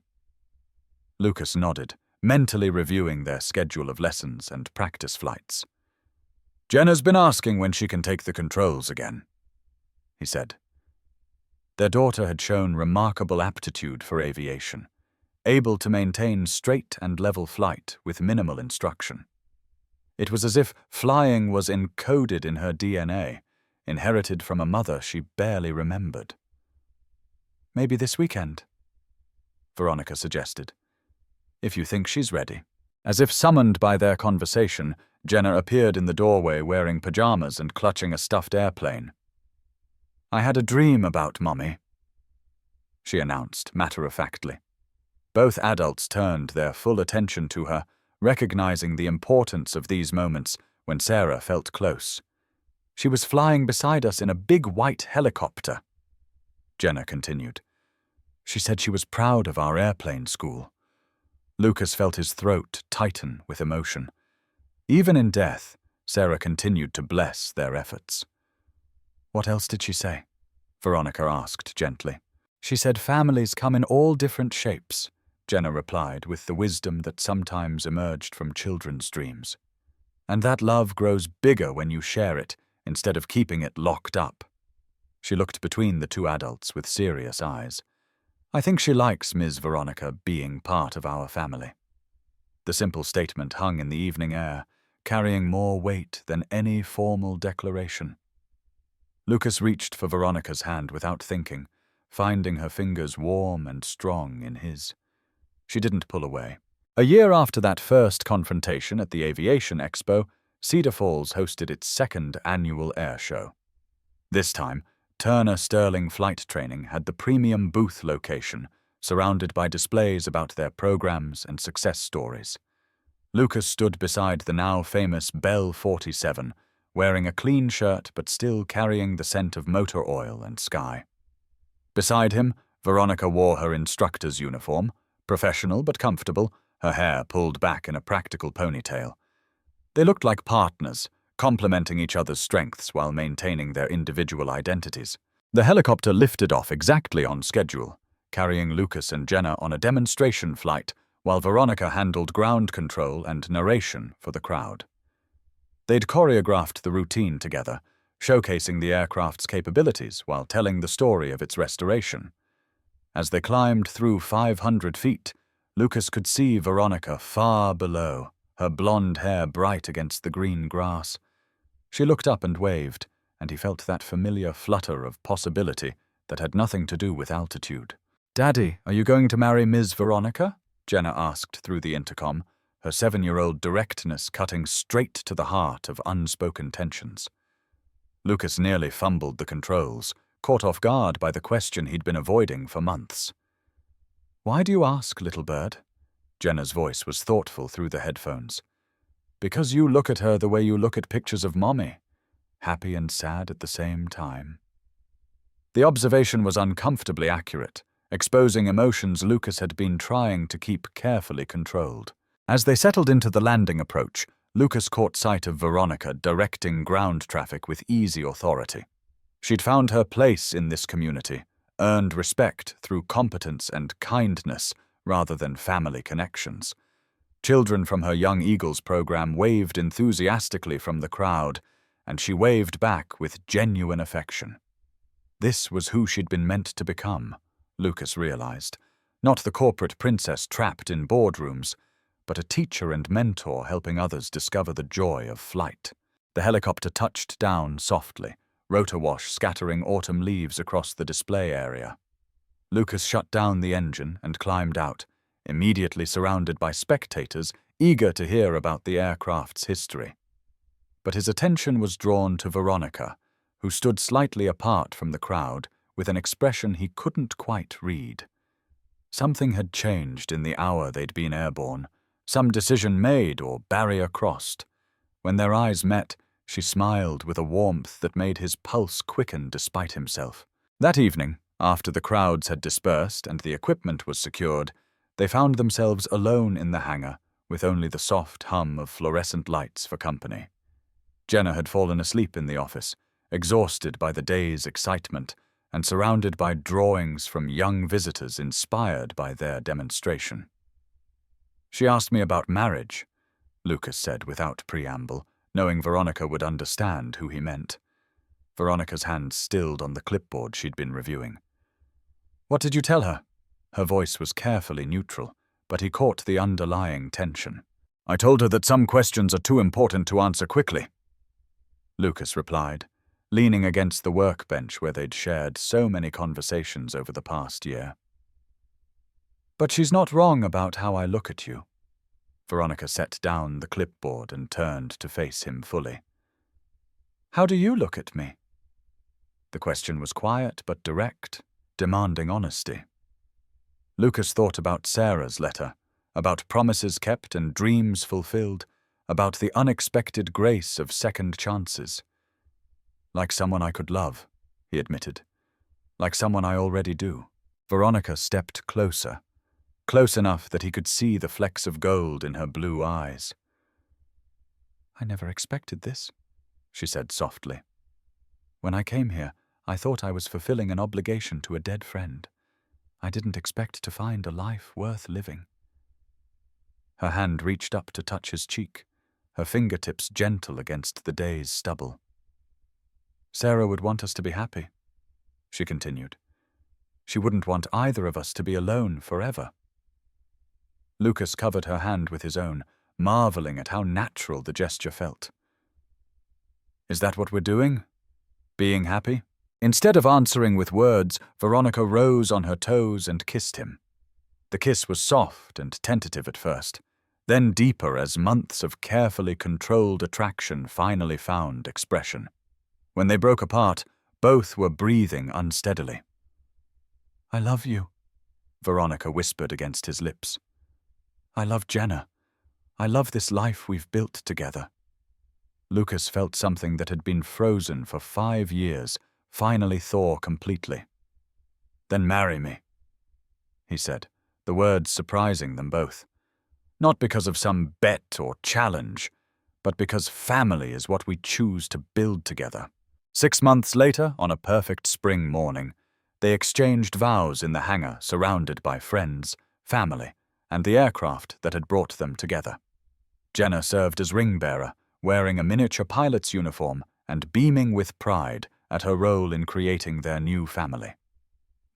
Lucas nodded, mentally reviewing their schedule of lessons and practice flights. "Jenna's been asking when she can take the controls again," he said. Their daughter had shown remarkable aptitude for aviation, able to maintain straight and level flight with minimal instruction. It was as if flying was encoded in her DNA, inherited from a mother she barely remembered. "Maybe this weekend," Veronica suggested, "if you think she's ready." As if summoned by their conversation, Jenna appeared in the doorway wearing pajamas and clutching a stuffed airplane. "I had a dream about Mommy," she announced matter-of-factly. Both adults turned their full attention to her, recognizing the importance of these moments when Sarah felt close. "She was flying beside us in a big white helicopter," Jenna continued. "She said she was proud of our airplane school." Lucas felt his throat tighten with emotion. Even in death, Sarah continued to bless their efforts. "What else did she say?" Veronica asked gently. "She said families come in all different shapes," Jenna replied with the wisdom that sometimes emerged from children's dreams. "And that love grows bigger when you share it, instead of keeping it locked up." She looked between the two adults with serious eyes. "I think she likes Ms. Veronica being part of our family." The simple statement hung in the evening air, carrying more weight than any formal declaration. Lucas reached for Veronica's hand without thinking, finding her fingers warm and strong in his. She didn't pull away. A year after that first confrontation at the Aviation Expo, Cedar Falls hosted its second annual air show. This time, Turner Sterling Flight Training had the premium booth location, surrounded by displays about their programs and success stories. Lucas stood beside the now famous Bell 47, wearing a clean shirt but still carrying the scent of motor oil and sky. Beside him, Veronica wore her instructor's uniform, professional but comfortable, her hair pulled back in a practical ponytail. They looked like partners, complementing each other's strengths while maintaining their individual identities. The helicopter lifted off exactly on schedule, carrying Lucas and Jenna on a demonstration flight, while Veronica handled ground control and narration for the crowd. They'd choreographed the routine together, showcasing the aircraft's capabilities while telling the story of its restoration. As they climbed through 500 feet, Lucas could see Veronica far below, her blonde hair bright against the green grass. She looked up and waved, and he felt that familiar flutter of possibility that had nothing to do with altitude. "Daddy, are you going to marry Ms. Veronica?" Jenna asked through the intercom, her 7-year-old directness cutting straight to the heart of unspoken tensions. Lucas nearly fumbled the controls, caught off guard by the question he'd been avoiding for months. "Why do you ask, little bird?" Jenna's voice was thoughtful through the headphones. "Because you look at her the way you look at pictures of Mommy, happy and sad at the same time." The observation was uncomfortably accurate, exposing emotions Lucas had been trying to keep carefully controlled. As they settled into the landing approach, Lucas caught sight of Veronica directing ground traffic with easy authority. She'd found her place in this community, earned respect through competence and kindness rather than family connections. Children from her Young Eagles program waved enthusiastically from the crowd, and she waved back with genuine affection. This was who she'd been meant to become, Lucas realized. Not the corporate princess trapped in boardrooms, but a teacher and mentor helping others discover the joy of flight. The helicopter touched down softly, rotor wash scattering autumn leaves across the display area. Lucas shut down the engine and climbed out, immediately surrounded by spectators eager to hear about the aircraft's history. But his attention was drawn to Veronica, who stood slightly apart from the crowd with an expression he couldn't quite read. Something had changed in the hour they'd been airborne, some decision made or barrier crossed. When their eyes met, she smiled with a warmth that made his pulse quicken despite himself. That evening, after the crowds had dispersed and the equipment was secured, they found themselves alone in the hangar, with only the soft hum of fluorescent lights for company. Jenna had fallen asleep in the office, exhausted by the day's excitement, and surrounded by drawings from young visitors inspired by their demonstration. "She asked me about marriage," Lucas said without preamble, knowing Veronica would understand who he meant. Veronica's hand stilled on the clipboard she'd been reviewing. "What did you tell her?" Her voice was carefully neutral, but he caught the underlying tension. "I told her that some questions are too important to answer quickly," Lucas replied, leaning against the workbench where they'd shared so many conversations over the past year. "But she's not wrong about how I look at you." Veronica set down the clipboard and turned to face him fully. "How do you look at me?" The question was quiet but direct, demanding honesty. Lucas thought about Sarah's letter, about promises kept and dreams fulfilled, about the unexpected grace of second chances. Like someone I could love, he admitted. Like someone I already do. Veronica stepped closer, close enough that he could see the flecks of gold in her blue eyes. I never expected this, she said softly. When I came here, I thought I was fulfilling an obligation to a dead friend. I didn't expect to find a life worth living. Her hand reached up to touch his cheek, her fingertips gentle against the day's stubble. Sarah would want us to be happy, she continued. She wouldn't want either of us to be alone forever. Lucas covered her hand with his own, marveling at how natural the gesture felt. Is that what we're doing? Being happy? Instead of answering with words, Veronica rose on her toes and kissed him. The kiss was soft and tentative at first, then deeper as months of carefully controlled attraction finally found expression. When they broke apart, both were breathing unsteadily. I love you, Veronica whispered against his lips. I love Jenna. I love this life we've built together. Lucas felt something that had been frozen for 5 years finally thaw completely. Then marry me, he said, the words surprising them both. Not because of some bet or challenge, but because family is what we choose to build together. 6 months later, on a perfect spring morning, they exchanged vows in the hangar surrounded by friends, family, and the aircraft that had brought them together. Jenna served as ring-bearer, wearing a miniature pilot's uniform and beaming with pride at her role in creating their new family.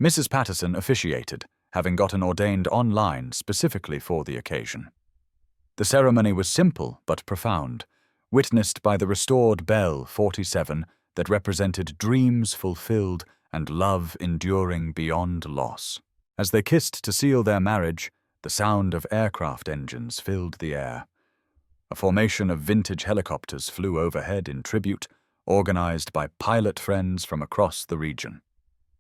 Mrs. Patterson officiated, having gotten ordained online specifically for the occasion. The ceremony was simple but profound, witnessed by the restored Bell 47 that represented dreams fulfilled and love enduring beyond loss. As they kissed to seal their marriage, the sound of aircraft engines filled the air. A formation of vintage helicopters flew overhead in tribute, organized by pilot friends from across the region.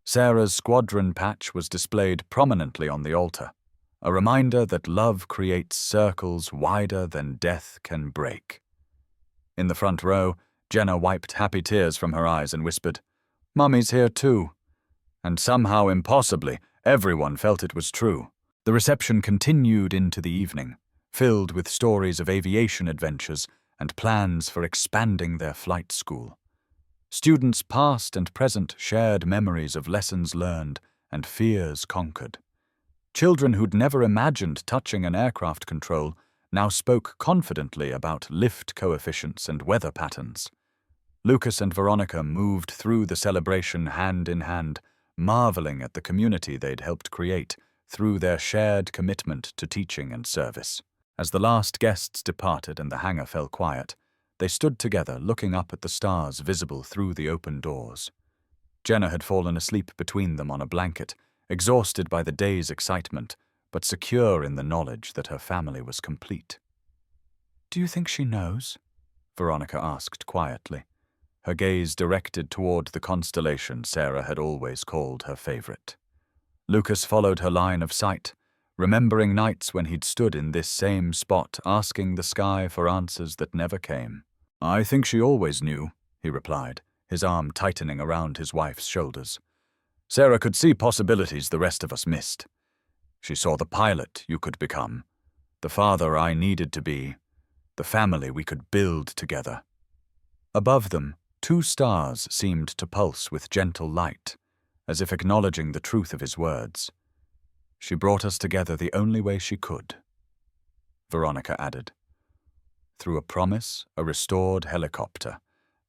Sarah's squadron patch was displayed prominently on the altar, a reminder that love creates circles wider than death can break. In the front row, Jenna wiped happy tears from her eyes and whispered, "Mummy's here too." And somehow, impossibly, everyone felt it was true. The reception continued into the evening, filled with stories of aviation adventures and plans for expanding their flight school. Students past and present shared memories of lessons learned and fears conquered. Children who'd never imagined touching an aircraft control now spoke confidently about lift coefficients and weather patterns. Lucas and Veronica moved through the celebration hand in hand, marveling at the community they'd helped create through their shared commitment to teaching and service. As the last guests departed and the hangar fell quiet, they stood together looking up at the stars visible through the open doors. Jenna had fallen asleep between them on a blanket, exhausted by the day's excitement, but secure in the knowledge that her family was complete. "Do you think she knows?" Veronica asked quietly, her gaze directed toward the constellation Sarah had always called her favorite. Lucas followed her line of sight, remembering nights when he'd stood in this same spot asking the sky for answers that never came. "I think she always knew," he replied, his arm tightening around his wife's shoulders. "Sarah could see possibilities the rest of us missed. She saw the pilot you could become, the father I needed to be, the family we could build together." Above them, 2 stars seemed to pulse with gentle light, as if acknowledging the truth of his words. "She brought us together the only way she could," Veronica added. "Through a promise, a restored helicopter,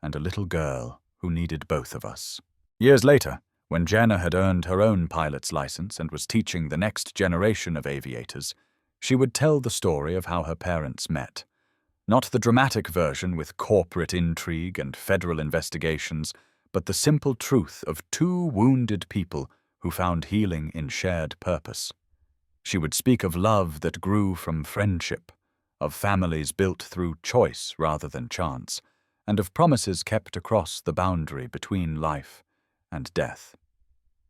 and a little girl who needed both of us." Years later, when Jenna had earned her own pilot's license and was teaching the next generation of aviators, she would tell the story of how her parents met. Not the dramatic version with corporate intrigue and federal investigations, but the simple truth of 2 wounded people who found healing in shared purpose. She would speak of love that grew from friendship, of families built through choice rather than chance, and of promises kept across the boundary between life and death.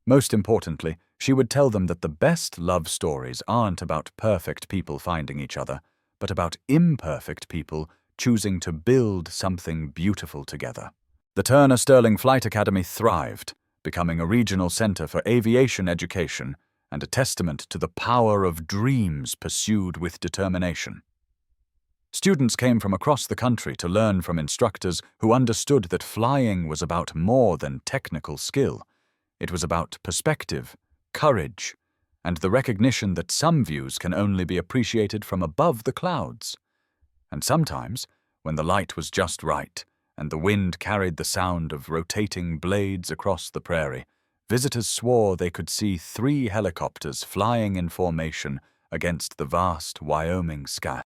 Most importantly, she would tell them that the best love stories aren't about perfect people finding each other, but about imperfect people choosing to build something beautiful together. The Turner Sterling Flight Academy thrived, becoming a regional center for aviation education and a testament to the power of dreams pursued with determination. Students came from across the country to learn from instructors who understood that flying was about more than technical skill. It was about perspective, courage, and the recognition that some views can only be appreciated from above the clouds. And sometimes, when the light was just right, and the wind carried the sound of rotating blades across the prairie, visitors swore they could see 3 helicopters flying in formation against the vast Wyoming sky.